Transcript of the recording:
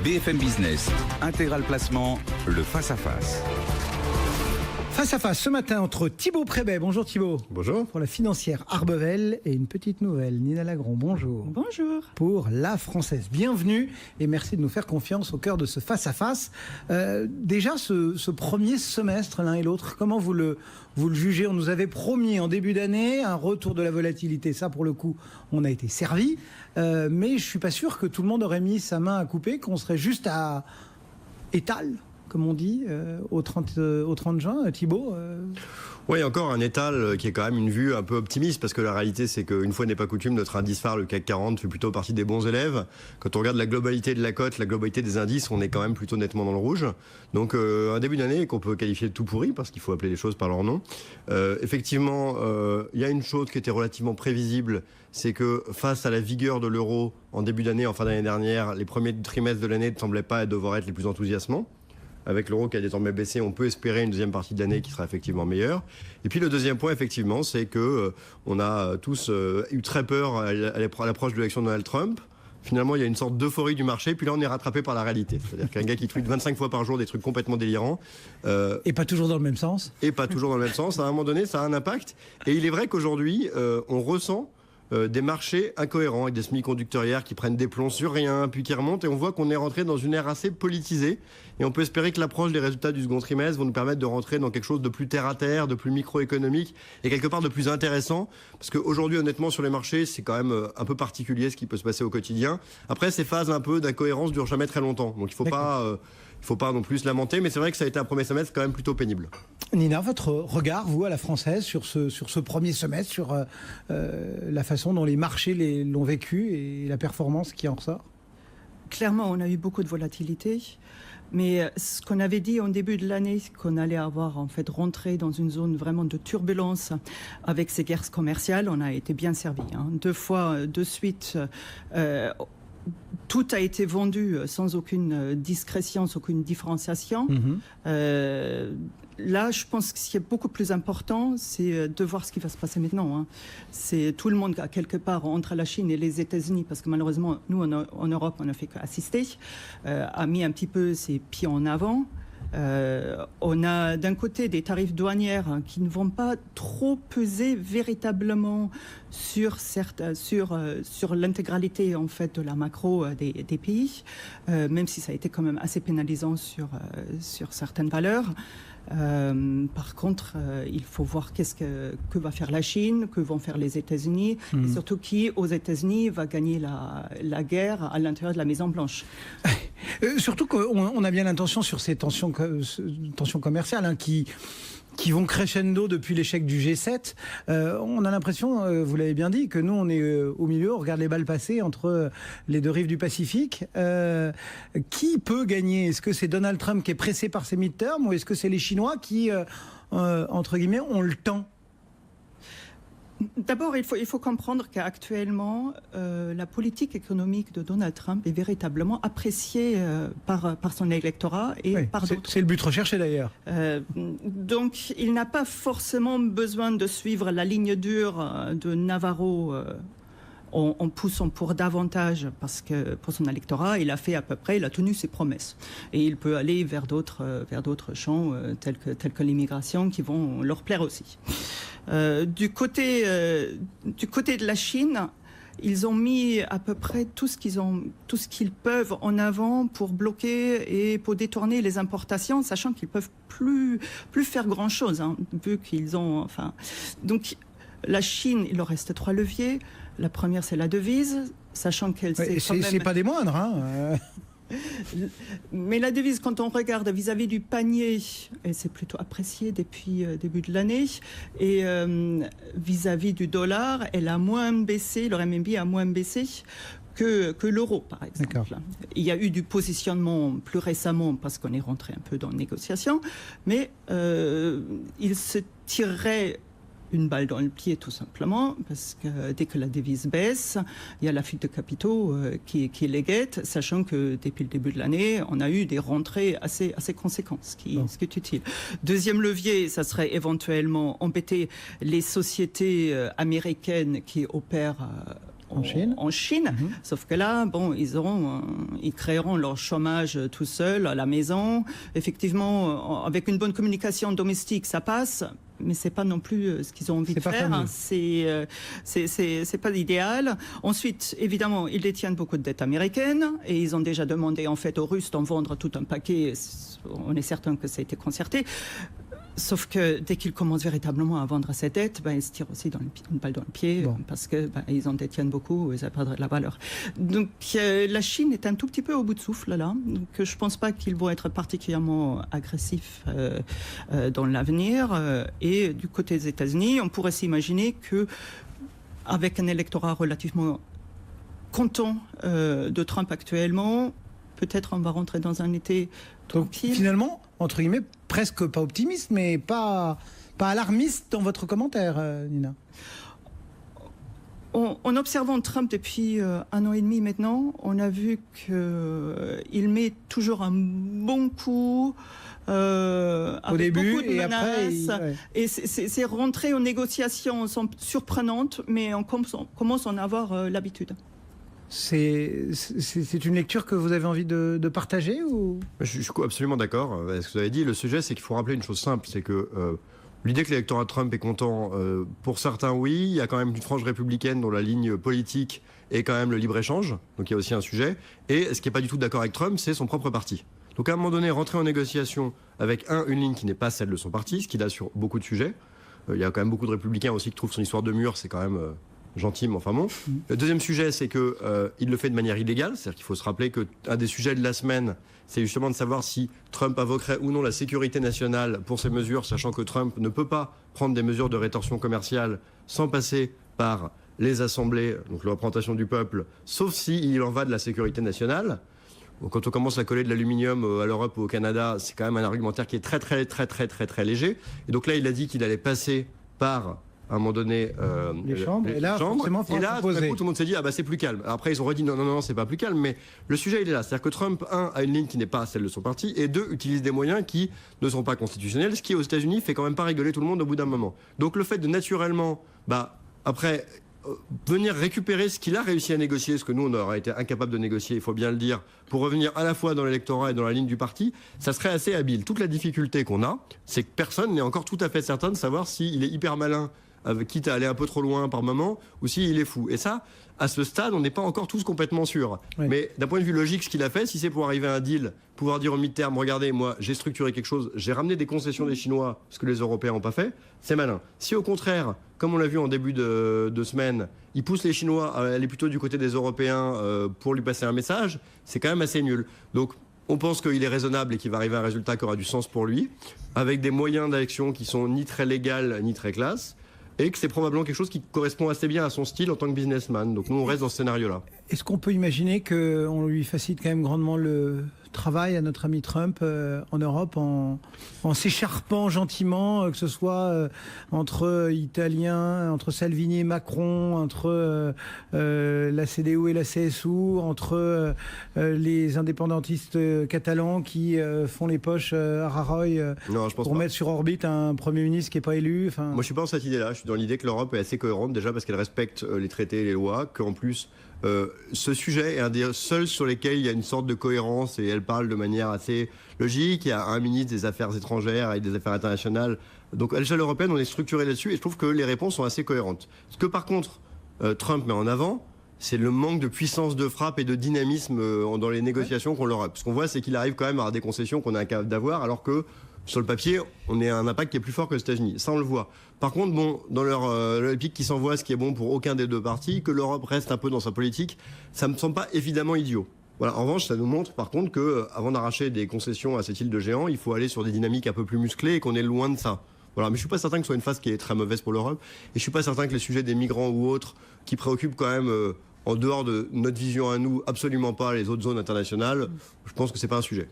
BFM Business, Intégral Placement, le face-à-face. Face à face ce matin entre Thibaut Prébet, bonjour Thibaut. Bonjour. Pour la financière Arbevel et une petite nouvelle, Nina Lagron, bonjour. Bonjour. Pour La Française, bienvenue et merci de nous faire confiance au cœur de ce face à face. Déjà ce premier semestre l'un et l'autre, comment vous le jugez? On nous avait promis en début d'année un retour de la volatilité, ça pour le coup on a été servi, mais je suis pas sûr que tout le monde aurait mis sa main à couper, qu'on serait juste à étal, comme on dit, au 30 juin, Thibaut Oui, encore un étal qui est quand même une vue un peu optimiste, parce que la réalité, c'est qu'une fois n'est pas coutume, notre indice phare, le CAC 40, fait plutôt partie des bons élèves. Quand on regarde la globalité de la cote, la globalité des indices, on est quand même plutôt nettement dans le rouge. Donc un début d'année qu'on peut qualifier de tout pourri, parce qu'il faut appeler les choses par leur nom. Effectivement, il y a une chose qui était relativement prévisible, c'est que face à la vigueur de l'euro en début d'année, en fin d'année dernière, les premiers trimestres de l'année ne semblaient pas devoir être les plus enthousiasmants. Avec l'euro qui a désormais baissé, on peut espérer une deuxième partie de l'année qui sera effectivement meilleure. Et puis le deuxième point, effectivement, c'est que on a tous eu très peur à l'approche de l'élection de Donald Trump. Finalement, il y a une sorte d'euphorie du marché, puis là, on est rattrapé par la réalité. C'est-à-dire qu'un gars qui tweet 25 fois par jour des trucs complètement délirants... et pas toujours dans le même sens. Et pas toujours dans le même sens. À un moment donné, ça a un impact. Et il est vrai qu'aujourd'hui, on ressent des marchés incohérents, avec des semi-conducteurs hier qui prennent des plombs sur rien, puis qui remontent, et on voit qu'on est rentré dans une ère assez politisée, et on peut espérer que l'approche des résultats du second trimestre vont nous permettre de rentrer dans quelque chose de plus terre-à-terre, de plus microéconomique, et quelque part de plus intéressant, parce qu'aujourd'hui, honnêtement, sur les marchés, c'est quand même un peu particulier ce qui peut se passer au quotidien. Après, ces phases un peu d'incohérence durent jamais très longtemps, donc il faut pas non plus se lamenter, mais c'est vrai que ça a été un premier semestre quand même plutôt pénible. Nina, votre regard, vous, à La Française, sur ce premier semestre, sur la façon dont les marchés l'ont vécu et la performance qui en ressort? Clairement, on a eu beaucoup de volatilité. Mais ce qu'on avait dit en début de l'année, qu'on allait avoir en fait rentré dans une zone vraiment de turbulence avec ces guerres commerciales, on a été bien servi. 2 fois de suite, tout a été vendu sans aucune discrétion, sans aucune différenciation. Là, je pense que ce qui est beaucoup plus important, c'est de voir ce qui va se passer maintenant. C'est tout le monde, à quelque part, entre la Chine et les États-Unis, parce que malheureusement, nous, en Europe, on n'a fait qu'assister, a mis un petit peu ses pieds en avant. On a d'un côté des tarifs douanières qui ne vont pas trop peser véritablement sur l'intégralité en fait de la macro des pays, même si ça a été quand même assez pénalisant sur certaines valeurs. Par contre, il faut voir que va faire la Chine, que vont faire les États-Unis, et surtout qui, aux États-Unis, va gagner la guerre à l'intérieur de la Maison-Blanche. Surtout qu'on a bien l'intention sur ces tensions commerciales qui vont crescendo depuis l'échec du G7. On a l'impression, vous l'avez bien dit, que nous, on est au milieu, on regarde les balles passer entre les deux rives du Pacifique. Qui peut gagner? Est-ce que c'est Donald Trump qui est pressé par ses midterms, ou est-ce que c'est les Chinois qui, entre guillemets, ont le temps? D'abord, il faut comprendre qu'actuellement, la politique économique de Donald Trump est véritablement appréciée par son électorat et par d'autres. C'est le but recherché d'ailleurs. Donc, il n'a pas forcément besoin de suivre la ligne dure de Navarro en poussant pour davantage, parce que pour son électorat, il a tenu ses promesses. Et il peut aller vers d'autres champs tels que l'immigration qui vont leur plaire aussi. Du côté de la Chine, ils ont mis à peu près tout ce qu'ils peuvent en avant pour bloquer et pour détourner les importations, sachant qu'ils peuvent plus faire grand chose, vu qu'ils ont, donc la Chine, il leur reste 3 leviers. La première, c'est la devise, sachant qu'elle c'est pas des moindres, Mais la devise, quand on regarde vis-à-vis du panier, elle s'est plutôt appréciée depuis début de l'année. Et vis-à-vis du dollar, elle a moins baissé, le RMB a moins baissé que l'euro, par exemple. D'accord. Il y a eu du positionnement plus récemment parce qu'on est rentré un peu dans la négociation, mais il se tirerait une balle dans le pied, tout simplement, parce que dès que la devise baisse, il y a la fuite de capitaux qui les guette, sachant que depuis le début de l'année, on a eu des rentrées assez conséquentes, ce qui est utile. Deuxième levier, ça serait éventuellement embêter les sociétés américaines qui opèrent En Chine. Sauf que là, bon, ils créeront leur chômage tout seuls à la maison. Effectivement, avec une bonne communication domestique, ça passe. Mais c'est pas non plus ce qu'ils ont envie de faire. C'est pas l'idéal. Ensuite, évidemment, ils détiennent beaucoup de dettes américaines et ils ont déjà demandé en fait aux Russes d'en vendre tout un paquet. On est certain que ça a été concerté. Sauf que dès qu'ils commencent véritablement à vendre ces dettes, ils se tirent aussi une balle dans le pied parce que ils en détiennent beaucoup et ça perd de la valeur. Donc la Chine est un tout petit peu au bout de souffle là. Donc je ne pense pas qu'ils vont être particulièrement agressifs dans l'avenir. Et du côté des États-Unis, on pourrait s'imaginer que avec un électorat relativement content de Trump actuellement, peut-être on va rentrer dans un été tranquille. Donc, finalement, entre guillemets, presque pas optimiste, mais pas alarmiste dans votre commentaire, Nina. En observant Trump depuis 1 an et demi maintenant, on a vu qu'il met toujours un bon coup au début beaucoup de menaces. Après, et ces rentrées aux négociations sont surprenantes, mais on commence à en avoir l'habitude. C'est une lecture que vous avez envie de partager ou... Je suis absolument d'accord avec ce que vous avez dit. Le sujet, c'est qu'il faut rappeler une chose simple, c'est que l'idée que l'électorat de Trump est content, pour certains, oui, il y a quand même une frange républicaine dont la ligne politique est quand même le libre-échange, donc il y a aussi un sujet. Et ce qui n'est pas du tout d'accord avec Trump, c'est son propre parti. Donc à un moment donné, rentrer en négociation avec une ligne qui n'est pas celle de son parti, ce qu'il a sur beaucoup de sujets. Il y a quand même beaucoup de républicains aussi qui trouvent son histoire de mur, c'est quand même... gentil, mais enfin bon. Le deuxième sujet, c'est qu'il le fait de manière illégale. C'est-à-dire qu'il faut se rappeler qu'un des sujets de la semaine, c'est justement de savoir si Trump invoquerait ou non la sécurité nationale pour ces mesures, sachant que Trump ne peut pas prendre des mesures de rétorsion commerciale sans passer par les assemblées, donc la représentation du peuple, sauf s'il en va de la sécurité nationale. Donc, quand on commence à coller de l'aluminium à l'Europe ou au Canada, c'est quand même un argumentaire qui est très léger. Et donc là, il a dit qu'il allait passer par... à un moment donné, les chambres. Et là, forcément, tout le monde s'est dit, c'est plus calme. Alors après, ils ont redit, non, c'est pas plus calme. Mais le sujet, il est là. C'est-à-dire que Trump, a une ligne qui n'est pas celle de son parti, et 2, utilise des moyens qui ne sont pas constitutionnels, ce qui, aux États-Unis, fait quand même pas rigoler tout le monde au bout d'un moment. Donc le fait de naturellement, après, venir récupérer ce qu'il a réussi à négocier, ce que nous, on aurait été incapable de négocier, il faut bien le dire, pour revenir à la fois dans l'électorat et dans la ligne du parti, ça serait assez habile. Toute la difficulté qu'on a, c'est que personne n'est encore tout à fait certain de savoir s'il est hyper malin, quitte à aller un peu trop loin par moment, ou s'il est fou. Et ça, à ce stade, on n'est pas encore tous complètement sûrs. Oui. Mais d'un point de vue logique, ce qu'il a fait, si c'est pour arriver à un deal, pouvoir dire au mi-terme, regardez, moi, j'ai structuré quelque chose, j'ai ramené des concessions des Chinois, ce que les Européens n'ont pas fait, c'est malin. Si au contraire, comme on l'a vu en début de semaine, il pousse les Chinois à aller plutôt du côté des Européens pour lui passer un message, c'est quand même assez nul. Donc, on pense qu'il est raisonnable et qu'il va arriver à un résultat qui aura du sens pour lui, avec des moyens d'action qui sont ni très légaux, ni très classes, et que c'est probablement quelque chose qui correspond assez bien à son style en tant que businessman. Donc nous, on reste dans ce scénario-là. Est-ce qu'on peut imaginer qu'on lui facilite quand même grandement le travail à notre ami Trump en Europe en s'écharpant gentiment, que ce soit entre Italiens, entre Salvini et Macron, entre la CDU et la CSU, entre les indépendantistes catalans qui font les poches à Rajoy pour mettre sur orbite un Premier ministre qui n'est pas élu. Enfin... Moi, je ne suis pas dans cette idée-là. Je suis dans l'idée que l'Europe est assez cohérente, déjà parce qu'elle respecte les traités et les lois, qu'en plus... ce sujet est un des seuls sur lesquels il y a une sorte de cohérence et elle parle de manière assez logique. Il y a un ministre des Affaires étrangères et des Affaires internationales. Donc à l'échelle européenne, on est structuré là-dessus et je trouve que les réponses sont assez cohérentes. Ce que par contre Trump met en avant, c'est le manque de puissance de frappe et de dynamisme dans les négociations qu'on leur a. Ce qu'on voit, c'est qu'il arrive quand même à avoir des concessions qu'on est incapable d'avoir alors que sur le papier, on a un impact qui est plus fort que les États-Unis. Ça, on le voit. Par contre, bon, dans leur pic qui s'envoie, ce qui est bon pour aucun des deux partis, que l'Europe reste un peu dans sa politique, ça me semble pas évidemment idiot. Voilà. En revanche, ça nous montre par contre que, avant d'arracher des concessions à cette île de géants, il faut aller sur des dynamiques un peu plus musclées et qu'on est loin de ça. Voilà. Mais je suis pas certain que ce soit une phase qui est très mauvaise pour l'Europe. Et je suis pas certain que les sujets des migrants ou autres, qui préoccupent quand même, en dehors de notre vision à nous, absolument pas les autres zones internationales, je pense que c'est pas un sujet.